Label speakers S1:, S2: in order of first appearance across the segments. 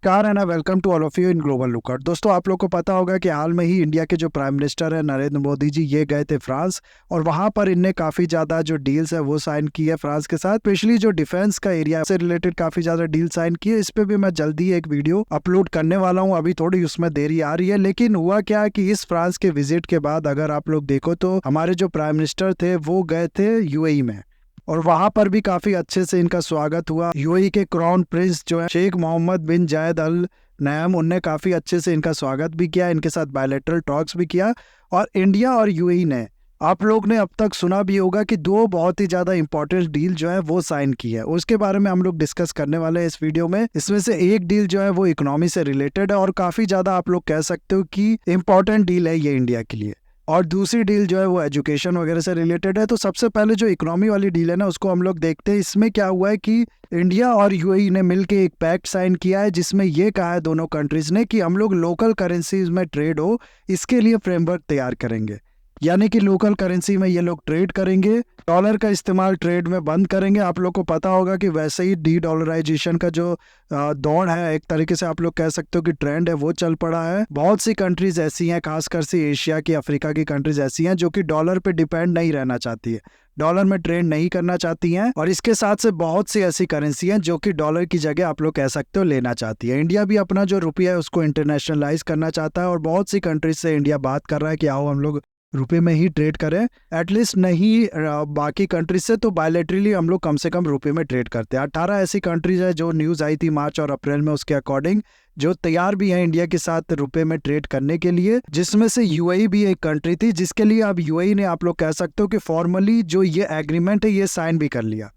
S1: नमस्कार and welcome to all of you in global lookout. दोस्तों, आप लोग को पता होगा कि हाल में ही इंडिया के जो प्राइम मिनिस्टर है नरेंद्र मोदी जी, ये गए थे फ्रांस और वहां पर इनने काफी ज्यादा जो डील्स है वो साइन की है फ्रांस के साथ। स्पेशली जो डिफेंस का एरिया से रिलेटेड काफी ज्यादा डील साइन की है। इस पे भी मैं जल्दी एक वीडियो अपलोड करने वाला हूँ। अभी थोड़ी उसमें देरी आ रही है, लेकिन हुआ क्या है कि इस फ्रांस के विजिट के बाद अगर आप लोग देखो तो हमारे जो प्राइम मिनिस्टर थे वो गए थे यूएई में और वहां पर भी काफी अच्छे से इनका स्वागत हुआ। यूएई के क्राउन प्रिंस जो है शेख मोहम्मद बिन जायद अल नयाम, उनने काफी अच्छे से इनका स्वागत भी किया, इनके साथ बायलैटरल टॉक्स भी किया। और इंडिया और यूएई ने, आप लोग ने अब तक सुना भी होगा कि दो बहुत ही ज्यादा इंपॉर्टेंट डील जो है वो साइन की है। उसके बारे में हम लोग डिस्कस करने वाले हैं इस वीडियो में। इसमें से एक डील जो है वो इकोनॉमी से रिलेटेड है और काफी ज्यादा आप लोग कह सकते हो कि इंपॉर्टेंट डील है ये इंडिया के लिए, और दूसरी डील जो है वो एजुकेशन वगैरह से रिलेटेड है। तो सबसे पहले जो इकोनॉमी वाली डील है ना, उसको हम लोग देखते हैं। इसमें क्या हुआ है कि इंडिया और यूएई ने मिलकर एक पैक्ट साइन किया है जिसमें ये कहा है दोनों कंट्रीज ने कि हम लोग लोकल करेंसीज में ट्रेड हो, इसके लिए फ्रेमवर्क तैयार करेंगे। यानी कि लोकल करेंसी में ये लोग ट्रेड करेंगे, डॉलर का इस्तेमाल ट्रेड में बंद करेंगे। आप लोग को पता होगा कि वैसे ही डी डॉलराइजेशन का जो दौड़ है, एक तरीके से आप लोग कह सकते हो कि ट्रेंड है, वो चल पड़ा है। बहुत सी कंट्रीज ऐसी हैं, खासकर से एशिया की, अफ्रीका की कंट्रीज ऐसी हैं जो कि डॉलर पे डिपेंड नहीं रहना चाहती है, डॉलर में ट्रेड नहीं करना चाहती हैं। और इसके साथ से बहुत सी ऐसी करेंसी हैं जो कि डॉलर की जगह आप लोग कह सकते हो लेना चाहती है। इंडिया भी अपना जो रुपया है उसको इंटरनेशनलाइज करना चाहता है और बहुत सी कंट्रीज से इंडिया बात कर रहा है कि आओ हम लोग रुपए में ही ट्रेड करें। एटलीस्ट नहीं बाकी कंट्रीज से, तो बायलैटरली हम लोग कम से कम रुपए में ट्रेड करते हैं। 18 ऐसी कंट्रीज है जो न्यूज आई थी मार्च और अप्रैल में, उसके अकॉर्डिंग जो तैयार भी है इंडिया के साथ रुपए में ट्रेड करने के लिए, जिसमें से यूएई भी एक कंट्री थी, जिसके लिए अब यूएई ने, आप लोग कह सकते हो कि फॉर्मली जो ये एग्रीमेंट है ये साइन भी कर लिया।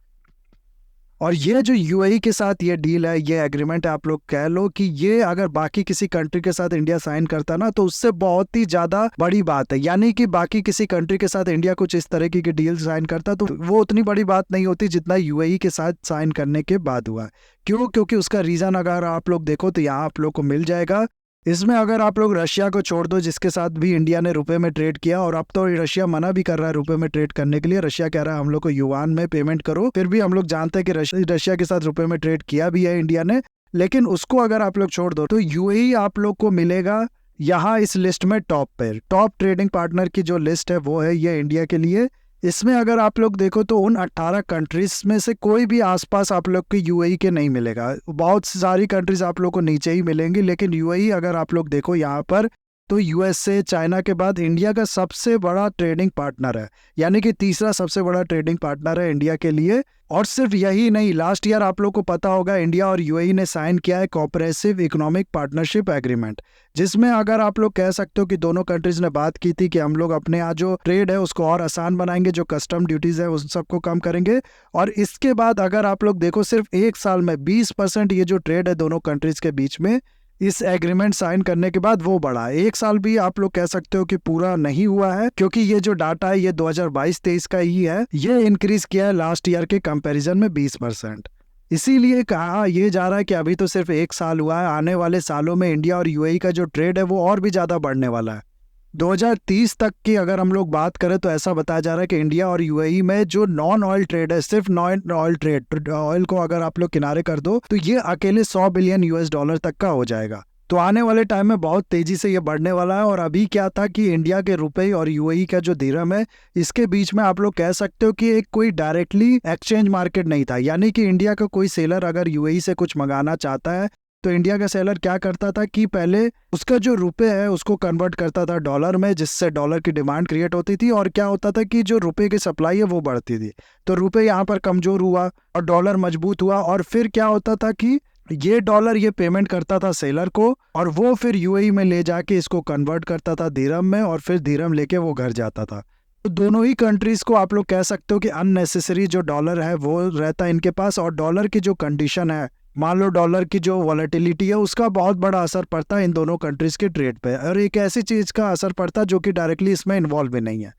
S1: और ये जो यूएई के साथ ये डील है, ये एग्रीमेंट है, आप लोग कह लो कि ये अगर बाकी किसी कंट्री के साथ इंडिया साइन करता ना तो उससे बहुत ही ज्यादा बड़ी बात है। यानी कि बाकी किसी कंट्री के साथ इंडिया कुछ इस तरह की डील साइन करता तो वो उतनी बड़ी बात नहीं होती जितना यूएई के साथ साइन करने के बाद हुआ। क्यों? क्योंकि उसका रीजन अगर आप लोग देखो तो यहाँ आप लोग को मिल जाएगा। इसमें अगर आप लोग रशिया को छोड़ दो, जिसके साथ भी इंडिया ने रुपए में ट्रेड किया, और अब तो रशिया मना भी कर रहा है रुपए में ट्रेड करने के लिए। रशिया कह रहा है हम लोग को युआन में पेमेंट करो। फिर भी हम लोग जानते हैं कि रशिया के साथ रुपए में ट्रेड किया भी है इंडिया ने, लेकिन उसको अगर आप लोग छोड़ दो तो यूएई आप लोग को मिलेगा यहाँ इस लिस्ट में टॉप पे। टॉप ट्रेडिंग पार्टनर की जो लिस्ट है वो है ये इंडिया के लिए। इसमें अगर आप लोग देखो तो उन 18 कंट्रीज में से कोई भी आसपास आप लोग के यूएई के नहीं मिलेगा। बहुत सारी कंट्रीज आप लोग को नीचे ही मिलेंगी, लेकिन यूएई अगर आप लोग देखो यहाँ पर तो यूएसए, चाइना के बाद इंडिया का सबसे बड़ा ट्रेडिंग पार्टनर है। यानी कि तीसरा सबसे बड़ा ट्रेडिंग पार्टनर है इंडिया के लिए। और सिर्फ यही नहीं, लास्ट ईयर आप लोग को पता होगा इंडिया और यूएई ने साइन किया है कोऑपरेटिव इकोनॉमिक पार्टनरशिप एग्रीमेंट, जिसमें अगर आप लोग कह सकते हो कि दोनों कंट्रीज ने बात की थी कि हम लोग अपने यहाँ जो ट्रेड है उसको और आसान बनाएंगे, जो कस्टम ड्यूटीज है उस सबको कम करेंगे। और इसके बाद अगर आप लोग देखो सिर्फ एक साल में 20% ये जो ट्रेड है दोनों कंट्रीज के बीच में इस एग्रीमेंट साइन करने के बाद वो बढ़ा। एक साल भी आप लोग कह सकते हो कि पूरा नहीं हुआ है, क्योंकि ये जो डाटा है ये 2022-23 का ही है। ये इंक्रीज किया है लास्ट ईयर के कंपैरिजन में 20%। इसीलिए कहा ये जा रहा है कि अभी तो सिर्फ एक साल हुआ है, आने वाले सालों में इंडिया और यूएई का जो ट्रेड है वो और भी ज्यादा बढ़ने वाला है। 2030 तक की अगर हम लोग बात करें तो ऐसा बताया जा रहा है कि इंडिया और यूएई में जो नॉन ऑयल ट्रेड है, सिर्फ नॉन ऑयल ट्रेड, ऑयल को अगर आप लोग किनारे कर दो तो ये अकेले 100 बिलियन यूएस डॉलर तक का हो जाएगा। तो आने वाले टाइम में बहुत तेजी से ये बढ़ने वाला है। और अभी क्या था कि इंडिया के रुपए और यूएई का जो दिरहम है, इसके बीच में आप लोग कह सकते हो कि एक कोई डायरेक्टली एक्सचेंज मार्केट नहीं था। यानी कि इंडिया का कोई सेलर अगर यूएई से कुछ मंगाना चाहता है तो इंडिया का सेलर क्या करता था कि पहले उसका जो रुपए है उसको कन्वर्ट करता था डॉलर में, जिससे डॉलर की डिमांड क्रिएट होती थी। और क्या होता था कि जो रुपए की सप्लाई है वो बढ़ती थी, तो रुपए यहाँ पर कमजोर हुआ और डॉलर मजबूत हुआ। और फिर क्या होता था कि ये डॉलर ये पेमेंट करता था सेलर को, और वो फिर यूएई में ले जाके इसको कन्वर्ट करता था दिरहम में, और फिर दिरहम लेके वो घर जाता था। तो दोनों ही कंट्रीज को आप लोग कह सकते हो कि अननेसेसरी जो डॉलर है वो रहता है इनके पास। और डॉलर की जो कंडीशन है, मान लो डॉलर की जो वॉलेटिलिटी है, उसका बहुत बड़ा असर पड़ता है इन दोनों कंट्रीज के ट्रेड पे। और एक ऐसी चीज का असर पड़ता है जो कि डायरेक्टली इसमें इन्वॉल्व भी नहीं है।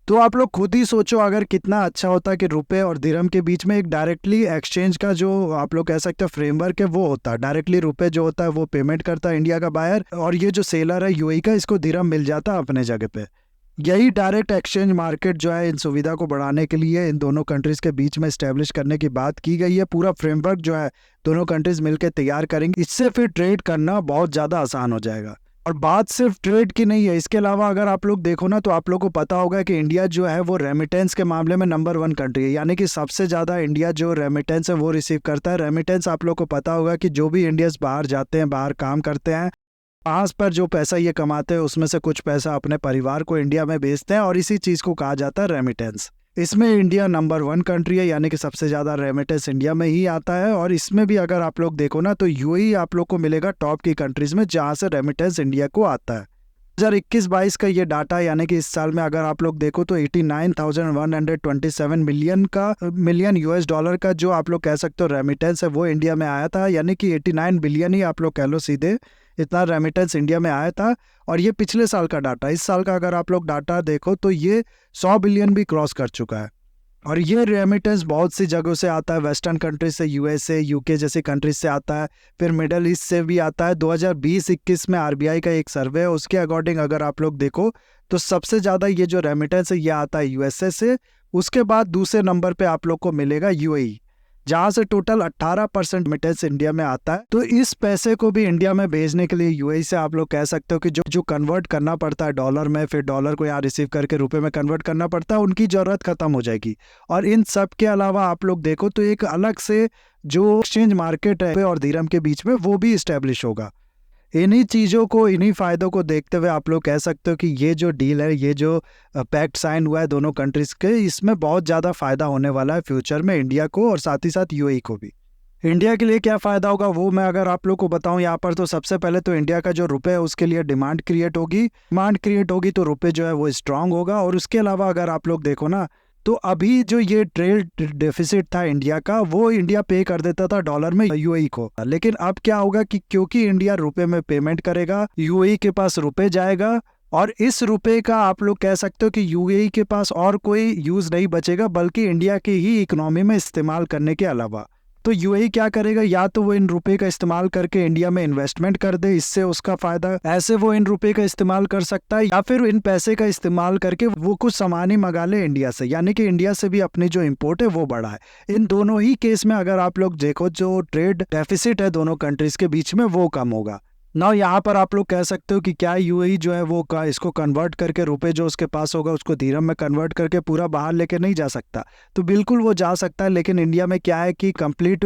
S1: तो आप लोग खुद ही सोचो अगर कितना अच्छा होता कि रुपए और दिरहम के बीच में एक डायरेक्टली एक्सचेंज का जो आप लोग कह सकते हो फ्रेमवर्क है वो होता। डायरेक्टली रुपए जो होता है वो पेमेंट करता है इंडिया का बायर, और ये जो सेलर है यूएई का, इसको दिरहम मिल जाता अपने जगह पे। यही डायरेक्ट एक्सचेंज मार्केट जो है इन सुविधा को बढ़ाने के लिए इन दोनों कंट्रीज के बीच में स्टैब्लिश करने की बात की गई है। पूरा फ्रेमवर्क जो है दोनों कंट्रीज मिलकर तैयार करेंगे। इससे फिर ट्रेड करना बहुत ज़्यादा आसान हो जाएगा। और बात सिर्फ ट्रेड की नहीं है, इसके अलावा अगर आप लोग देखो ना तो आप लोग को पता होगा कि इंडिया जो है वो रेमिटेंस के मामले में नंबर 1 कंट्री है। यानी कि सबसे ज़्यादा इंडिया जो रेमिटेंस है वो रिसीव करता है। रेमिटेंस आप लोग को पता होगा कि जो भी इंडियंस बाहर जाते हैं, बाहर काम करते हैं, वहाँ पर जो पैसा ये कमाते हैं उसमें से कुछ पैसा अपने परिवार को इंडिया में भेजते हैं और इसी चीज़ को कहा जाता है रेमिटेंस। इसमें इंडिया नंबर 1 कंट्री है, यानी कि सबसे ज़्यादा रेमिटेंस इंडिया में ही आता है। और इसमें भी अगर आप लोग देखो ना तो यूएई आप लोग को मिलेगा टॉप की कंट्रीज़ में जहाँ से रेमिटेंस इंडिया को आता है। 2021-22 का ये डाटा, यानी कि इस साल में अगर आप लोग देखो तो 89,127 मिलियन यूएस डॉलर का जो आप लोग कह सकते हो रेमिटेंस है वो इंडिया में आया था। यानी कि 89 बिलियन ही आप लोग कह लो सीधे, इतना रेमिटेंस इंडिया में आया था। और ये पिछले साल का डाटा, इस साल का अगर आप लोग डाटा देखो तो ये 100 बिलियन भी क्रॉस कर चुका है। और ये रेमिटेंस बहुत सी जगहों से आता है, वेस्टर्न कंट्रीज से, यूएसए, यूके जैसी कंट्रीज से आता है, फिर मिडल ईस्ट से भी आता है। 2020-21 में आरबीआई का एक सर्वे है, उसके अकॉर्डिंग अगर आप लोग देखो तो सबसे ज़्यादा ये जो रेमिटेंस है ये आता है यूएसए से। उसके बाद दूसरे नंबर पे आप लोग को मिलेगा यूएई, जहाँ से टोटल 18% रेमिटेंस इंडिया में आता है। तो इस पैसे को भी इंडिया में भेजने के लिए यूएई से आप लोग कह सकते हो कि जो कन्वर्ट करना पड़ता है डॉलर में, फिर डॉलर को यहाँ रिसीव करके रुपए में कन्वर्ट करना पड़ता है, उनकी ज़रूरत खत्म हो जाएगी। और इन सब के अलावा आप लोग देखो तो एक अलग से जो एक्सचेंज मार्केट है और दिरहम के बीच में वो भी इस्टेब्लिश होगा। इन्हीं चीज़ों को, इन्हीं फ़ायदों को देखते हुए आप लोग कह सकते हो कि ये जो डील है, ये जो पैक्ट साइन हुआ है दोनों कंट्रीज़ के, इसमें बहुत ज़्यादा फ़ायदा होने वाला है फ्यूचर में इंडिया को और साथ ही साथ यूएई को भी। इंडिया के लिए क्या फ़ायदा होगा वो मैं अगर आप लोग को बताऊं यहाँ पर, तो सबसे पहले तो इंडिया का जो रुपये है उसके लिए डिमांड क्रिएट होगी तो रुपये जो है वो स्ट्रांग होगा। और उसके अलावा अगर आप लोग देखो ना तो अभी जो ये ट्रेड डेफिसिट था इंडिया का, वो इंडिया पे कर देता था डॉलर में यूएई को। लेकिन अब क्या होगा कि क्योंकि इंडिया रुपए में पेमेंट करेगा, यूएई के पास रुपए जाएगा और इस रुपए का आप लोग कह सकते हो कि यूएई के पास और कोई यूज नहीं बचेगा बल्कि इंडिया की ही इकोनॉमी में इस्तेमाल करने के अलावा। तो यूएई क्या करेगा, या तो वो इन रुपए का इस्तेमाल करके इंडिया में इन्वेस्टमेंट कर दे, इससे उसका फायदा, ऐसे वो इन रुपए का इस्तेमाल कर सकता है, या फिर इन पैसे का इस्तेमाल करके वो कुछ सामान ही मंगा ले इंडिया से, यानी कि इंडिया से भी अपनी जो इंपोर्ट है वो बढ़ाए। इन दोनों ही केस में अगर आप लोग देखो जो ट्रेड डेफिसिट है दोनों कंट्रीज के बीच में वो कम होगा ना। यहाँ पर आप लोग कह सकते हो कि क्या यूएई जो है वो इसको कन्वर्ट करके रुपए जो उसके पास होगा उसको दिरहम में कन्वर्ट करके पूरा बाहर लेके नहीं जा सकता? तो बिल्कुल वो जा सकता है, लेकिन इंडिया में क्या है कि कंप्लीट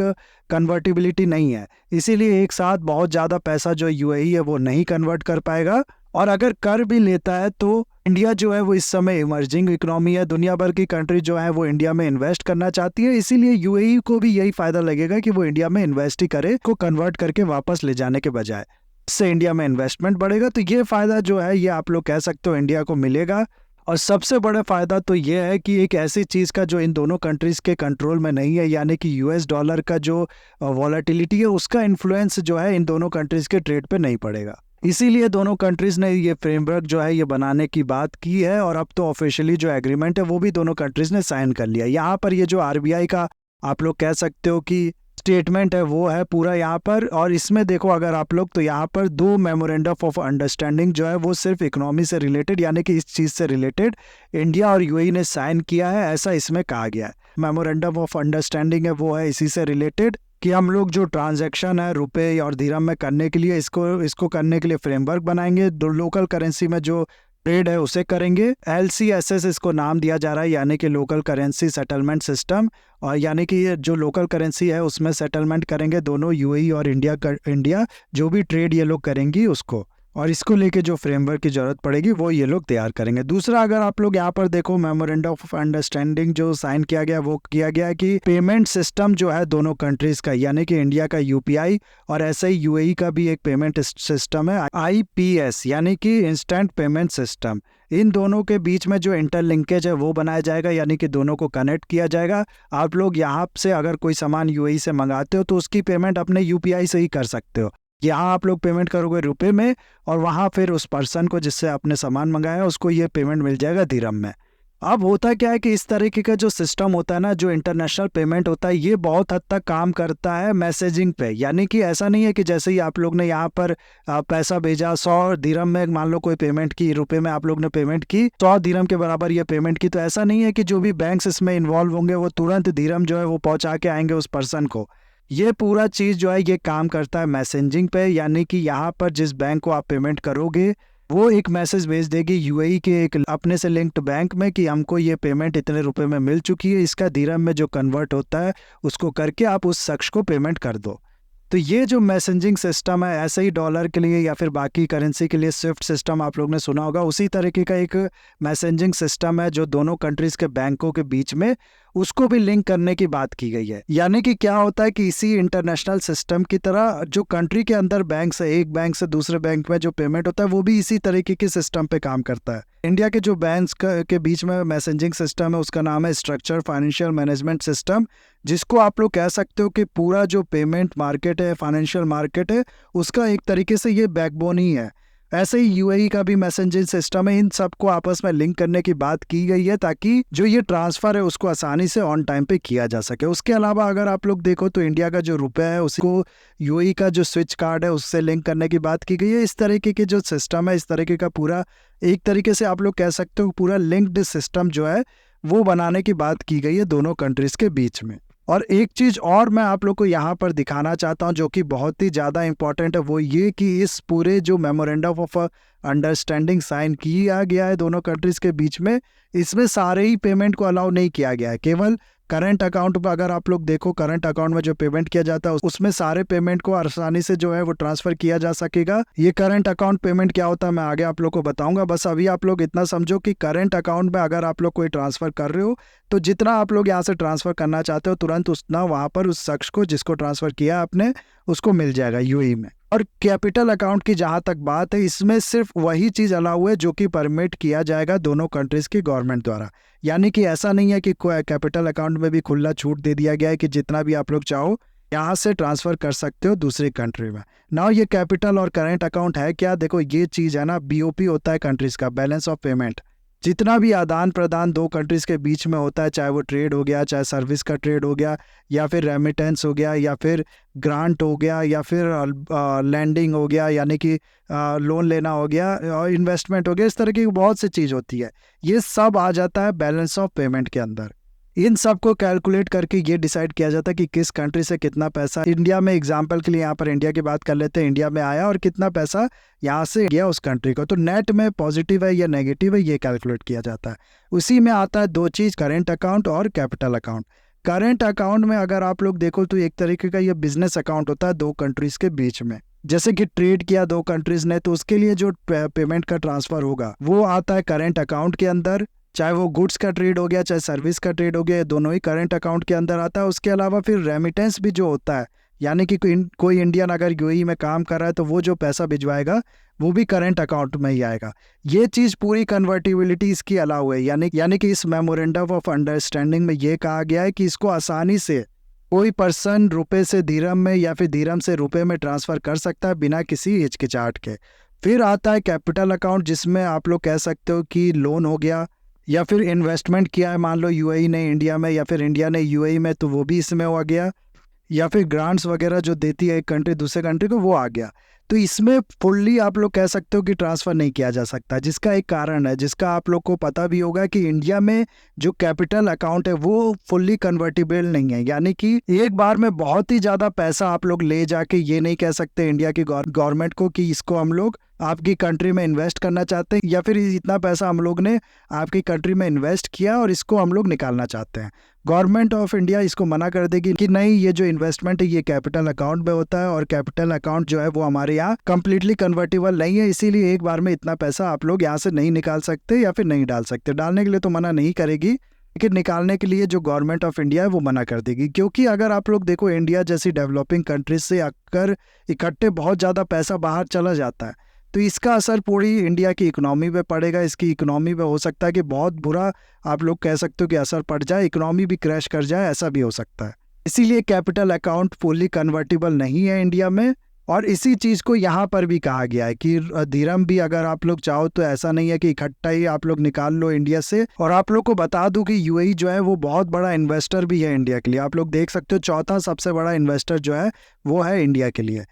S1: कन्वर्टिबिलिटी नहीं है, इसीलिए एक साथ बहुत ज़्यादा पैसा जो यूएई है वो नहीं कन्वर्ट कर पाएगा। और अगर कर भी लेता है तो इंडिया जो है वो इस समय इमर्जिंग इकोनॉमी है, दुनिया भर की कंट्री जो है वो इंडिया में इन्वेस्ट करना चाहती है, इसीलिए यूएई को भी यही फायदा लगेगा कि वो इंडिया में इन्वेस्ट ही करे, को कन्वर्ट करके वापस ले जाने के बजाय। इससे इंडिया में इन्वेस्टमेंट बढ़ेगा। तो ये फ़ायदा जो है ये आप लोग कह सकते हो इंडिया को मिलेगा। और सबसे बड़ा फ़ायदा तो ये है कि एक ऐसी चीज़ का जो इन दोनों कंट्रीज़ के कंट्रोल में नहीं है, यानी कि यूएस डॉलर का जो वॉलेटिलिटी है उसका इन्फ्लुएंस जो है इन दोनों कंट्रीज़ के ट्रेड पे नहीं पड़ेगा। इसीलिए दोनों कंट्रीज़ ने ये फ्रेमवर्क जो है ये बनाने की बात की है और अब तो ऑफिशियली जो एग्रीमेंट है वो भी दोनों कंट्रीज़ ने साइन कर लिया। यहाँ पर ये जो आरबीआई का आप लोग कह सकते हो कि स्टेटमेंट है वो है पूरा यहाँ पर। और इसमें देखो अगर आप लोग तो यहाँ पर 2 मेमोरेंडम ऑफ अंडरस्टैंडिंग जो है वो सिर्फ इकोनॉमी से रिलेटेड, यानी कि इस चीज़ से रिलेटेड इंडिया और यूएई ने साइन किया है, ऐसा इसमें कहा गया है। मेमोरेंडम ऑफ अंडरस्टैंडिंग है वो है इसी से रिलेटेड कि हम लोग जो ट्रांजैक्शन है रुपए और दिरहम में करने के लिए इसको करने के लिए फ्रेमवर्क बनाएंगे। लोकल करेंसी में जो ट्रेड है उसे करेंगे। LCSS इसको नाम दिया जा रहा है, यानी कि लोकल करेंसी सेटलमेंट सिस्टम। और यानी कि ये जो लोकल करेंसी है उसमें सेटलमेंट करेंगे दोनों यूएई और इंडिया जो भी ट्रेड ये लोग करेंगी उसको, और इसको लेके जो फ्रेमवर्क की ज़रूरत पड़ेगी वो ये लोग तैयार करेंगे। दूसरा अगर आप लोग यहाँ पर देखो मेमोरेंडम ऑफ अंडरस्टैंडिंग जो साइन किया गया वो किया गया कि पेमेंट सिस्टम जो है दोनों कंट्रीज़ का, यानी कि इंडिया का यूपीआई और ऐसे ही यूएई का भी एक पेमेंट सिस्टम है IPS, यानी कि इंस्टेंट पेमेंट सिस्टम। इन दोनों के बीच में जो इंटरलिंकेज है वो बनाया जाएगा, यानी कि दोनों को कनेक्ट किया जाएगा। आप लोग यहाँ से अगर कोई सामान यूएई से मंगाते हो तो उसकी पेमेंट अपने यूपीआई से ही कर सकते हो। यहाँ आप लोग पेमेंट करोगे रुपए में और वहाँ फिर उस पर्सन को जिससे आपने सामान मंगाया उसको ये पेमेंट मिल जाएगा दिरहम में। अब होता क्या है कि इस तरीके का जो सिस्टम होता है ना, जो इंटरनेशनल पेमेंट होता है, ये बहुत हद तक काम करता है मैसेजिंग पे। यानी कि ऐसा नहीं है कि जैसे ही आप लोग ने यहाँ पर पैसा भेजा 100 दिरहम में, मान लो कोई पेमेंट की, रुपए में आप लोग ने पेमेंट की, 100 दिरहम के बराबर ये पेमेंट की, तो ऐसा नहीं है कि जो भी बैंक्स इसमें इन्वॉल्व होंगे वो तुरंत दिरहम जो है वो पहुंचा के आएंगे उस पर्सन को। ये पूरा चीज़ जो है ये काम करता है मैसेजिंग पे। यानी कि यहाँ पर जिस बैंक को आप पेमेंट करोगे वो एक मैसेज भेज देगी यूएई के एक अपने से लिंक्ड बैंक में कि हमको ये पेमेंट इतने रुपए में मिल चुकी है, इसका दिरहम में जो कन्वर्ट होता है उसको करके आप उस शख्स को पेमेंट कर दो। तो ये जो मैसेजिंग सिस्टम है, ऐसे ही डॉलर के लिए या फिर बाकी करेंसी के लिए स्विफ्ट सिस्टम आप लोग ने सुना होगा, उसी तरीके का एक मैसेजिंग सिस्टम है जो दोनों कंट्रीज के बैंकों के बीच में, उसको भी लिंक करने की बात की गई है। यानी कि क्या होता है कि इसी इंटरनेशनल सिस्टम की तरह जो कंट्री के अंदर बैंक से, एक बैंक से दूसरे बैंक में जो पेमेंट होता है वो भी इसी तरीके के सिस्टम पे काम करता है। इंडिया के जो बैंक्स के बीच में मैसेजिंग सिस्टम है उसका नाम है स्ट्रक्चर फाइनेंशियल मैनेजमेंट सिस्टम, जिसको आप लोग कह सकते हो कि पूरा जो पेमेंट मार्केट है, फाइनेंशियल मार्केट है, उसका एक तरीके से ये बैकबोन ही है। ऐसे ही यूएई का भी मैसेजिंग सिस्टम है। इन सबको आपस में लिंक करने की बात की गई है ताकि जो ये ट्रांसफर है उसको आसानी से ऑन टाइम पे किया जा सके। उसके अलावा अगर आप लोग देखो तो इंडिया का जो रुपया है उसको यूएई का जो स्विच कार्ड है उससे लिंक करने की बात की गई है। इस तरीके के जो सिस्टम है, इस तरीके का पूरा एक तरीके से आप लोग कह सकते हो पूरा लिंक्ड सिस्टम जो है वो बनाने की बात की गई है दोनों कंट्रीज के बीच में। और एक चीज और मैं आप लोग को यहाँ पर दिखाना चाहता हूँ जो कि बहुत ही ज्यादा इंपॉर्टेंट है, वो ये कि इस पूरे जो मेमोरेंडम ऑफ अंडरस्टैंडिंग साइन किया गया है दोनों कंट्रीज के बीच में, इसमें सारे ही पेमेंट को अलाउ नहीं किया गया है। केवल करंट अकाउंट पर अगर आप लोग देखो, करंट अकाउंट में जो पेमेंट किया जाता है उसमें सारे पेमेंट को आसानी से जो है वो ट्रांसफर किया जा सकेगा। ये करंट अकाउंट पेमेंट क्या होता है मैं आगे आप लोग को बताऊंगा। बस अभी आप लोग इतना समझो कि करंट अकाउंट में अगर आप लोग कोई ट्रांसफर कर रहे हो तो जितना आप लोग यहाँ से ट्रांसफर करना चाहते हो तुरंत उतना वहां पर उस शख्स को जिसको ट्रांसफर किया आपने उसको मिल जाएगा यूएई में। और कैपिटल अकाउंट की जहां तक बात है, इसमें सिर्फ वही चीज अलाउ है जो कि परमिट किया जाएगा दोनों कंट्रीज की गवर्नमेंट द्वारा। यानी कि ऐसा नहीं है कि कैपिटल अकाउंट में भी खुला छूट दे दिया गया है कि जितना भी आप लोग चाहो यहाँ से ट्रांसफर कर सकते हो दूसरी कंट्री में। ना ये कैपिटल और करेंट अकाउंट है क्या, देखो ये चीज है ना, बीओपी होता है कंट्रीज का, बैलेंस ऑफ पेमेंट। जितना भी आदान प्रदान दो कंट्रीज के बीच में होता है, चाहे वो ट्रेड हो गया, चाहे सर्विस का ट्रेड हो गया, या फिर रेमिटेंस हो गया, या फिर ग्रांट हो गया, या फिर लैंडिंग हो गया यानी कि लोन लेना हो गया, और इन्वेस्टमेंट हो गया, इस तरह की बहुत सी चीज़ होती है। ये सब आ जाता है बैलेंस ऑफ पेमेंट के अंदर। इन सब को कैलकुलेट करके ये डिसाइड किया जाता है कि किस कंट्री से कितना पैसा इंडिया में, एग्जांपल के लिए यहाँ पर इंडिया की बात कर लेते हैं, इंडिया में आया और कितना पैसा यहाँ से गया उस कंट्री को, तो नेट में पॉजिटिव है या नेगेटिव है ये कैलकुलेट किया जाता है। उसी में आता है दो चीज़, करेंट अकाउंट और कैपिटल अकाउंट। करेंट अकाउंट में अगर आप लोग देखो तो एक तरीके का ये बिजनेस अकाउंट होता है दो कंट्रीज के बीच में। जैसे कि ट्रेड किया दो कंट्रीज ने तो उसके लिए जो पेमेंट का ट्रांसफर होगा वो आता है करेंट अकाउंट के अंदर। चाहे वो गुड्स का ट्रेड हो गया चाहे सर्विस का ट्रेड हो गया, ये दोनों ही करंट अकाउंट के अंदर आता है। उसके अलावा फिर रेमिटेंस भी जो होता है, यानी कि कोई इंडियन अगर यूएई में काम कर रहा है तो वो जो पैसा भिजवाएगा वो भी करंट अकाउंट में ही आएगा। ये चीज़ पूरी कन्वर्टिबिलिटी इसकी अलाउ है। यानी कि इस मेमोरेंडम ऑफ अंडरस्टैंडिंग में ये कहा गया है कि इसको आसानी से कोई पर्सन रुपए से दिरहम में या फिर दिरहम से रुपए में ट्रांसफ़र कर सकता है बिना किसी हिचकिचाहट के। फिर आता है कैपिटल अकाउंट, जिसमें आप लोग कह सकते हो कि लोन हो गया या फिर इन्वेस्टमेंट किया है मान लो यूएई ने इंडिया में या फिर इंडिया ने यूएई में, तो वो भी इसमें हो गया, या फिर ग्रांट्स वगैरह जो देती है एक कंट्री दूसरे कंट्री को वो आ गया। तो इसमें फुल्ली आप लोग कह सकते हो कि ट्रांसफ़र नहीं किया जा सकता, जिसका एक कारण है जिसका आप लोग को पता भी होगा कि इंडिया में जो कैपिटल अकाउंट है वो फुल्ली कन्वर्टिबल नहीं है। यानी कि एक बार में बहुत ही ज़्यादा पैसा आप लोग ले जाके ये नहीं कह सकते इंडिया की गवर्नमेंट को कि इसको हम लोग आपकी कंट्री में इन्वेस्ट करना चाहते हैं, या फिर इतना पैसा हम लोग ने आपकी कंट्री में इन्वेस्ट किया और इसको हम लोग निकालना चाहते हैं। गवर्नमेंट ऑफ इंडिया इसको मना कर देगी कि नहीं, ये जो इन्वेस्टमेंट है ये कैपिटल अकाउंट में होता है और कैपिटल अकाउंट जो है वो हमारे यहाँ कंप्लीटली कन्वर्टेबल नहीं है, इसीलिए एक बार में इतना पैसा आप लोग यहाँ से नहीं निकाल सकते या फिर नहीं डाल सकते। डालने के लिए तो मना नहीं करेगी, लेकिन निकालने के लिए जो गवर्नमेंट ऑफ इंडिया है वो मना कर देगी। क्योंकि अगर आप लोग देखो इंडिया जैसी डेवलपिंग कंट्रीज से अगर इकट्ठे बहुत ज़्यादा पैसा बाहर चला जाता है तो इसका असर पूरी इंडिया की इकोनॉमी पे पड़ेगा। इसकी इकोनॉमी पे हो सकता है कि बहुत बुरा आप लोग कह सकते हो कि असर पड़ जाए, इकोनॉमी भी क्रैश कर जाए, ऐसा भी हो सकता है। इसीलिए कैपिटल अकाउंट फुल्ली कन्वर्टिबल नहीं है इंडिया में। और इसी चीज़ को यहाँ पर भी कहा गया है कि धीरम भी अगर आप लोग चाहो तो ऐसा नहीं है कि इकट्ठा ही आप लोग निकाल लो इंडिया से। और आप लोग को बता दूं कि यूएई जो है वो बहुत बड़ा इन्वेस्टर भी है इंडिया के लिए। आप लोग देख सकते हो चौथा सबसे बड़ा इन्वेस्टर जो है वो है इंडिया के लिए।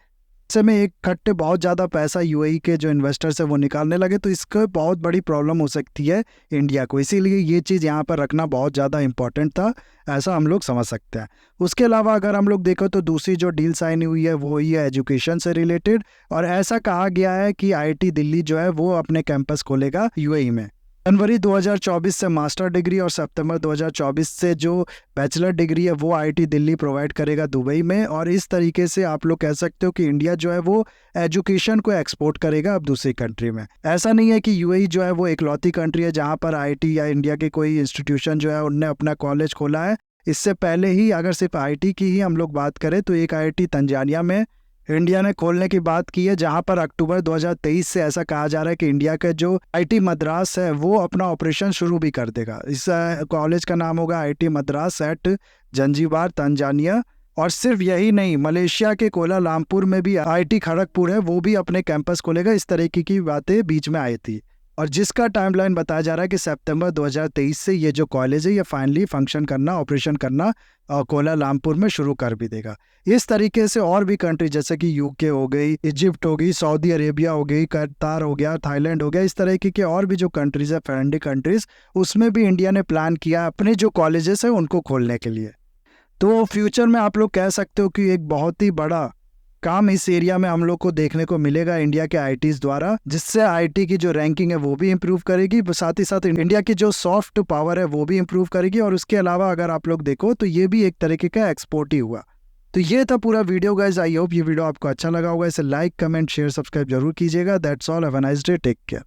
S1: ऐसे में एक खट्टे बहुत ज़्यादा पैसा यूएई के जो इन्वेस्टर्स है वो निकालने लगे तो इसका बहुत बड़ी प्रॉब्लम हो सकती है इंडिया को। इसीलिए ये चीज़ यहाँ पर रखना बहुत ज़्यादा इंपॉर्टेंट था, ऐसा हम लोग समझ सकते हैं। उसके अलावा अगर हम लोग देखो तो दूसरी जो डील साइन हुई है वो ही है एजुकेशन से रिलेटेड। और ऐसा कहा गया है कि आईआईटी दिल्ली जो है वो अपने कैंपस खोलेगा यूएई में। जनवरी 2024 से मास्टर डिग्री और सितंबर 2024 से जो बैचलर डिग्री है वो आईआईटी दिल्ली प्रोवाइड करेगा दुबई में। और इस तरीके से आप लोग कह सकते हो कि इंडिया जो है वो एजुकेशन को एक्सपोर्ट करेगा अब दूसरी कंट्री में। ऐसा नहीं है कि यूएई जो है वो इकलौती कंट्री है जहां पर आईआईटी या इंडिया के कोई इंस्टीट्यूशन जो है उनने अपना कॉलेज खोला है। इससे पहले ही अगर सिर्फ आईआईटी की ही हम लोग बात करें तो एक आईआईटी तंजानिया में इंडिया ने खोलने की बात की है, जहां पर अक्टूबर 2023 से ऐसा कहा जा रहा है कि इंडिया का जो आईआईटी मद्रास है वो अपना ऑपरेशन शुरू भी कर देगा। इस कॉलेज का नाम होगा IIT Madras at Zanzibar Tanzania. और सिर्फ यही नहीं, मलेशिया के कोलालमपुर में भी आईआईटी खड़गपुर है वो भी अपने कैंपस खोलेगा। इस तरीके की बातें बीच में आई थी और जिसका टाइमलाइन बताया जा रहा है कि सितंबर 2023 से ये जो कॉलेज है ये फाइनली फंक्शन करना, ऑपरेशन करना कोलालमपुर में शुरू कर भी देगा। इस तरीके से और भी कंट्री जैसे कि यूके हो गई, इजिप्ट हो गई, सऊदी अरेबिया हो गई, कतार हो गया, थाईलैंड हो गया, इस तरीके के और भी जो कंट्रीज है फ्रेंडली कंट्रीज, उसमें भी इंडिया ने प्लान किया अपने जो कॉलेजेस है उनको खोलने के लिए। तो फ्यूचर में आप लोग कह सकते हो कि एक बहुत ही बड़ा काम इस एरिया में हम लोग को देखने को मिलेगा इंडिया के आईआईटीज द्वारा, जिससे आईआईटी की जो रैंकिंग है वो भी इम्प्रूव करेगी, साथ ही साथ इंडिया की जो सॉफ्ट पावर है वो भी इम्प्रूव करेगी। और उसके अलावा अगर आप लोग देखो तो ये भी एक तरीके का एक्सपोर्ट ही हुआ। तो ये था पूरा वीडियो गाइस। आई होप ये वीडियो आपको अच्छा लगा होगा। इसे लाइक, कमेंट, शेयर, सब्सक्राइब जरूर कीजिएगा। That's all, have a nice day, take care.